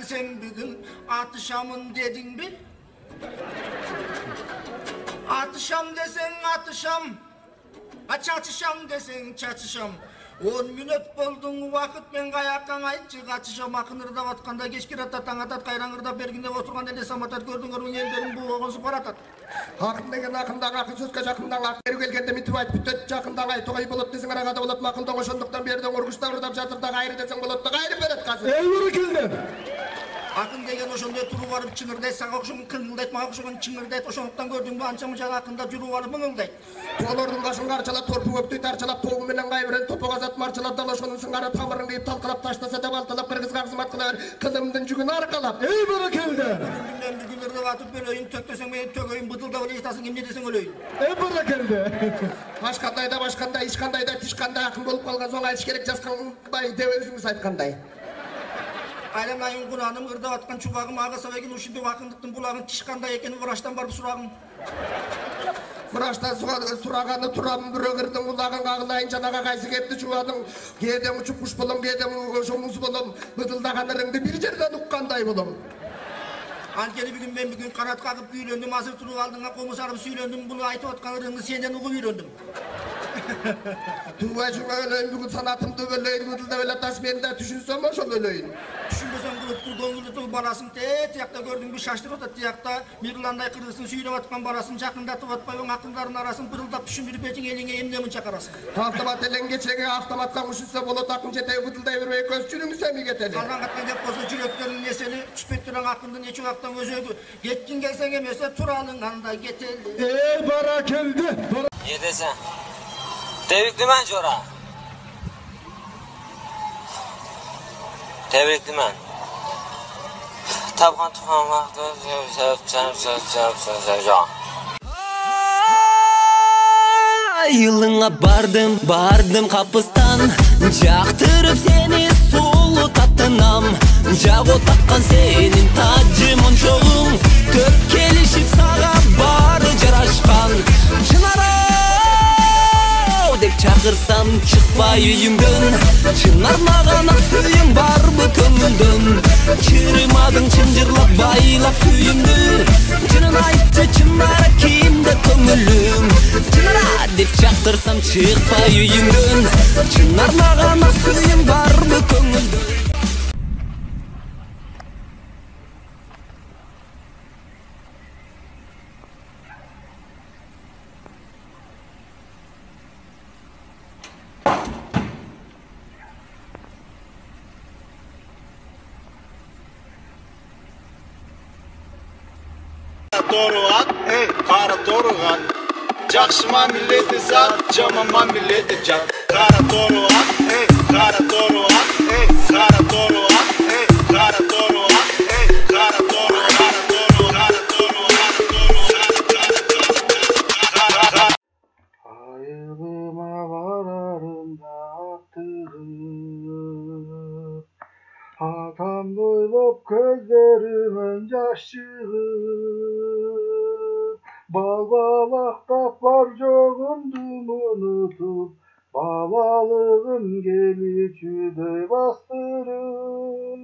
sen bir gün atışamın dedin mi? Atışam desen atışam. Çatışam desen çatışam. 10 minut boldun vakit ben kayakkan aytçı kaçışam akınırda vatkanda geçkiratta taŋatat kayranırda bергinde oturgan ele samatat gördüңөр ellerin bu oğunsуп баратат. Акын деген акындагы акын сөзгө жакындагы ак бери келгенде митип айтып бүтөт жакындагы ай тогой болот десең арагада болот макында ошондуктан берден ургучтар ырдап жатыр да кайры десең болот да кайры берет казыр. Ey buru keldi. Akın деген ошондой туруп барып чыңырдайт сага окшогон кыңылдайт мага окшогон чыңырдайт ошондуктан көрдүңбү анча мынча акында жүрүп алып мыңылдайт. Тоолордун башын карчалап торпу көктөй тарчалап тобу менен кайбирен топок азат марчалап дал ошонун сыңары тамырын кыйып талкалап таштаса да балталап кыргызга кызмат кыла бер кызымдын жүгүн аркалап. Ey buru keldi. Күндүн бүгүн ырдап атып бөлөйүн төктөсөң мен төгөйүн быдылдап эле жатасың эмне десең өлөйүн. Ey buru keldi. Башкандай да башкандай эч кандай да тиш кандай акын болуп калган соң айтыш керек жазгандай деп өзүңүз айткандай. Айламайын Кураным ырдап аткан чубагым ага сабайгын ушинтип акындыктын булагын тиш кандай экенин врачтан барып сурагым. Врачтан сураганы турам бирөөгөрдүн улагын кагылайын жанага кайсы кепти чубадың кээде учуп куш болом кээде ошо муз болом быдылдаган ырыңды бир жерден уккандай болом. Анткени бүгүн канат кагып үйлөндүм азыр туруп алдыңа комуз арып сүйлөндүм буну айтып аткан ырыңды сенден угуп үйрөндүм. Тубай шуга өлөйүн бүгүн санатымды өлөйүн быдылдап эле атасы мен да түшүнсөм ошол өлөйүн. Түшүнбөсөң кылыптуу көңүлдүү баласын тиякта көрдүңбү шаштырып атат тиякта Мирландай кыргыздын сүйлөп аткан баласын жакындатып атпайбы акындардын арасын быдылдап түшүндүрүп этиң элиңе эмне мынча карасың. Автомат элең кечеге автоматка кушулса болот акын жетеби быдылдай бербей көз жүрүңүзө ми кетели. Калган каткан деп болсо жүрөктөрүн несели түшпөй турган акындын эч убактан өзөгү кеткин келсең эмесе туралың анда кетели. Ey bara keldi. Ne desen? Tebriklimen Jora. Tebriklimen. Tabkan tufan vakti Yılına bardım kapıstan Jaktırıp seni sulu tatınam Jago takkan senin tacımın çoğun Dört kelişip sağa barı jaraşkan Çınara dep çakırsam çıkpay үйүңдөн Çınarmagana suyuң barбы көңүлдөн Чырымадың чынжырлап байлап сүйүмдү Чынын айтчы чынара кимде көңүлүм Чынара деп чакырсам чыкпай үйүңдөн Чынармагана сүйүң барбы көңүлдөн Toruat, kara toruat. Jakşıma milleti zat, camama milleti cak. Kara toruat, kara toruat, kara toruat, kara toruat, kara toruat, kara toruat. Ayılıma vararım da attırır. Atam doyup gözlerimin yaş çıkır. Babalakta var joğundum unutup Babalığın gelişi de bastırır.